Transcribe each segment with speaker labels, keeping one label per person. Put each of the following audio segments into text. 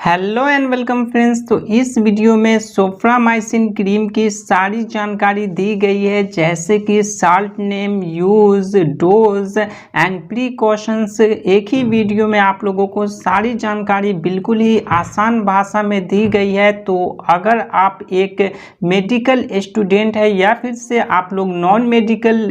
Speaker 1: Hello and welcome friends. तो इस video में सोफ्रामाइसिन क्रीम की सारी जानकारी दी गई है, जैसे कि salt name, use, dose and precautions. एक ही वीडियो में आप लोगों को सारी जानकारी बिल्कुल ही आसान भाषा में दी गई है। तो अगर आप एक मेडिकल स्टूडेंट है या फिर से आप लोग नॉन मेडिकल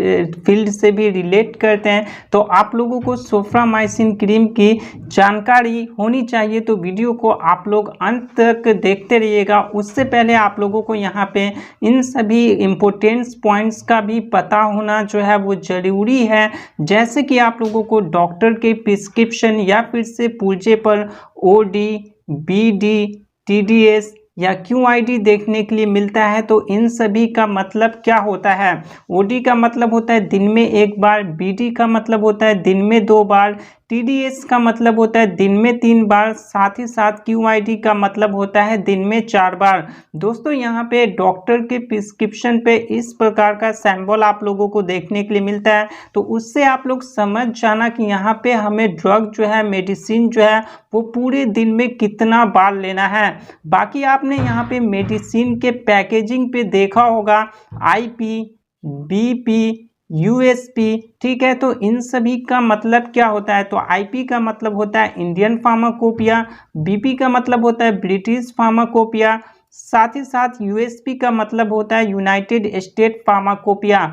Speaker 1: फील्ड से भी रिलेट करते हैं, तो आप लोगों को सोफ्रामाइसिन क्रीम की जानकारी होनी चाहिए। तो वीडियो को आप लोग अंत तक देखते रहिएगा। उससे पहले आप लोगों को यहाँ पे इन सभी इम्पोर्टेंट पॉइंट्स का भी पता होना जो है वो ज़रूरी है, जैसे कि आप लोगों को डॉक्टर के प्रिस्क्रिप्शन या फिर से पुर्जे पर ओडी, बीडी, टीडीएस या क्यूआईडी देखने के लिए मिलता है। तो इन सभी का मतलब क्या होता है? ओडी का मतलब होता है दिन में एक बार, बीडी का मतलब होता है दिन में 2 बार, टीडीएस का मतलब होता है दिन में 3 बार, साथ ही साथ क्यूआईडी का मतलब होता है दिन में 4 बार। दोस्तों यहाँ पे डॉक्टर के प्रिस्क्रिप्शन पे इस प्रकार का सैंबल आप लोगों को देखने के लिए मिलता है। तो उससे आप लोग समझ जाना कि यहाँ पे हमें ड्रग जो है, मेडिसिन जो है वो पूरे दिन में कितना बार लेना है। बाकी आपने यहाँ पे मेडिसिन के पैकेजिंग पे देखा होगा आईपी, बीपी, यूएसपी, ठीक है। तो इन सभी का मतलब क्या होता है? तो आईपी का मतलब होता है इंडियन फार्माकोपिया, बीपी का मतलब होता है ब्रिटिश फार्माकोपिया, साथ ही साथ यूएसपी का मतलब होता है यूनाइटेड स्टेट फार्माकोपिया।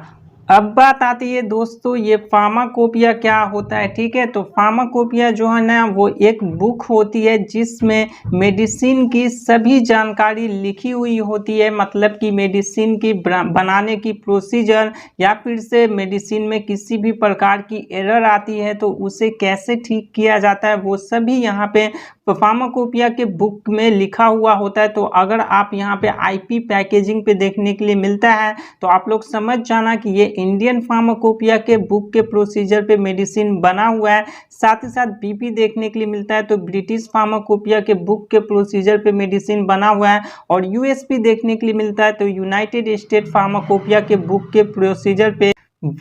Speaker 1: अब बात आती है दोस्तों, ये फार्माकोपिया क्या होता है, ठीक है। तो फार्माकोपिया जो है ना, वो एक बुक होती है जिसमें मेडिसिन की सभी जानकारी लिखी हुई होती है। मतलब कि मेडिसिन की बनाने की प्रोसीजर या फिर से मेडिसिन में किसी भी प्रकार की एरर आती है तो उसे कैसे ठीक किया जाता है, वो सभी यहाँ पे फार्माकोपिया के बुक में लिखा हुआ होता है। तो अगर आप यहाँ पे आईपी पैकेजिंग पे देखने के लिए मिलता है तो आप लोग समझ जाना कि ये इंडियन फार्माकोपिया के बुक के प्रोसीजर पे मेडिसिन बना हुआ है। साथ ही साथ बीपी देखने के लिए मिलता है तो ब्रिटिश फार्माकोपिया के बुक के प्रोसीजर पे मेडिसिन बना हुआ है। और यूएसपी देखने के लिए मिलता है तो यूनाइटेड स्टेट फार्माकोपिया के बुक के प्रोसीजर पे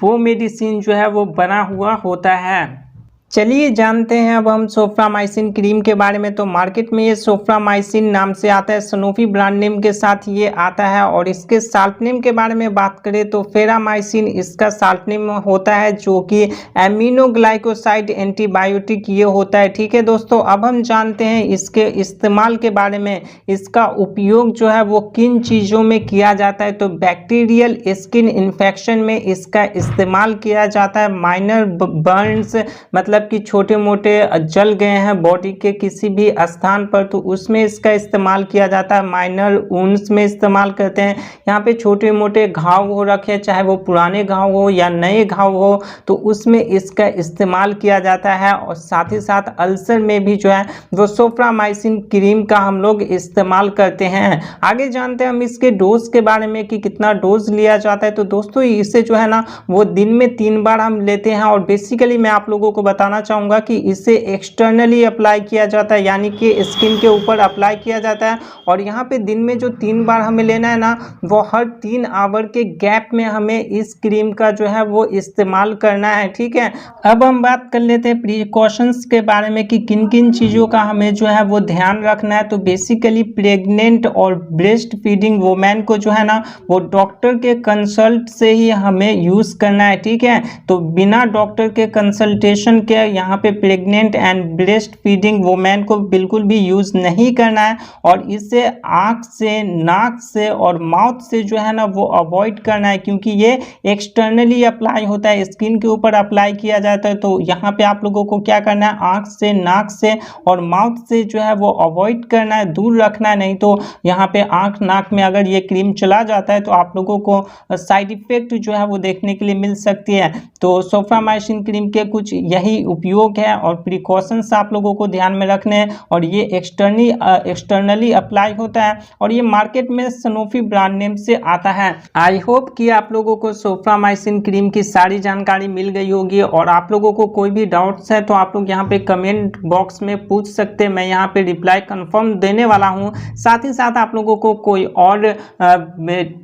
Speaker 1: वो मेडिसिन जो है वो बना हुआ होता है। चलिए जानते हैं अब हम सोफ्रामाइसिन क्रीम के बारे में। तो मार्केट में ये सोफ्रामाइसिन नाम से आता है, सनोफी ब्रांड नेम के साथ ये आता है। और इसके साल्ट नेम के बारे में बात करें तो फेरामाइसिन इसका साल्ट नेम होता है, जो कि एमिनोग्लाइकोसाइड एंटीबायोटिक ये होता है, ठीक है दोस्तों। अब हम जानते हैं इसके इस्तेमाल के बारे में। इसका उपयोग जो है वो किन चीज़ों में किया जाता है? तो बैक्टीरियल स्किन इन्फेक्शन में इसका इस्तेमाल किया जाता है। माइनर बर्न्स, मतलब कि छोटे मोटे जल गए हैं बॉडी के किसी भी स्थान पर, तो उसमें इसका इस्तेमाल किया जाता है। माइनर वुंड्स में इस्तेमाल करते हैं। यहाँ पे छोटे मोटे घाव हो रखे, चाहे वो पुराने घाव हो या नए घाव हो, तो उसमें इसका इस्तेमाल किया जाता है। और साथ ही साथ अल्सर में भी जो है वो सोफ्रामाइसिन क्रीम का हम लोग इस्तेमाल करते हैं। आगे जानते हैं हम इसके डोज के बारे में कि कितना डोज लिया जाता है। तो दोस्तों इसे जो है ना वो दिन में 3 बार हम लेते हैं। और बेसिकली मैं आप लोगों को बताना चाहूँगा कि इसे एक्सटर्नली अप्लाई किया जाता है, यानी कि स्किन के ऊपर अप्लाई किया जाता है। और यहाँ पे दिन में जो 3 बार हमें लेना है ना, वो हर 3 आवर के गैप में हमें इस क्रीम का जो है वो इस्तेमाल करना है, ठीक है। अब हम बात कर लेते हैं प्रिकॉशंस के बारे में कि किन किन चीज़ों का हमें जो है वो ध्यान रखना है। तो बेसिकली प्रेग्नेंट और ब्रेस्ट फीडिंग वुमेन को जो है ना वो डॉक्टर के कंसल्ट से ही हमें यूज़ करना है, ठीक है। तो बिना डॉक्टर के कंसल्टेशन के यहाँ पे pregnant and breast feeding women को बिल्कुल भी यूज़ नहीं करना है। और इसे आँख से, नाक से और माउथ से जो है ना वो अवॉइड करना है, क्योंकि ये एक्सटर्नली अप्लाई होता है, स्किन के ऊपर अप्लाई किया जाता है। तो यहाँ पे आप लोगों को क्या करना है, आँख से, नाक से और माउथ से जो है वो अवॉइड करना है, दूर रखना है। नहीं तो यहाँ पे आँख नाक में अगर ये क्रीम चला जाता है तो आप लोगों को साइड इफेक्ट जो है वो देखने के लिए मिल सकती है। तो सोफ्रामाइसिन क्रीम के कुछ यही उपयोग है और प्रिकॉशंस आप लोगों को ध्यान में रखने हैं। और ये एक्सटर्नली अप्लाई होता है और ये मार्केट में सनोफी ब्रांड नेम से आता है। आई होप कि आप लोगों को सोफ्रामाइसिन क्रीम की सारी जानकारी मिल गई होगी। और आप लोगों को कोई भी डाउट्स है तो आप लोग यहाँ पे कमेंट बॉक्स में पूछ सकते हैं, मैं यहाँ पे रिप्लाई कंफर्म देने वाला हूँ। साथ ही साथ आप लोगों को कोई और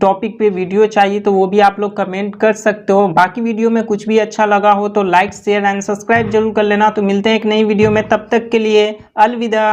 Speaker 1: टॉपिक पे वीडियो चाहिए तो वो भी आप लोग कमेंट कर सकते हो। बाकी वीडियो में कुछ भी अच्छा लगा हो तो लाइक, शेयर एंड सब्सक्राइब जरूर कर लेना। तो मिलते हैं एक नई वीडियो में, तब तक के लिए अलविदा।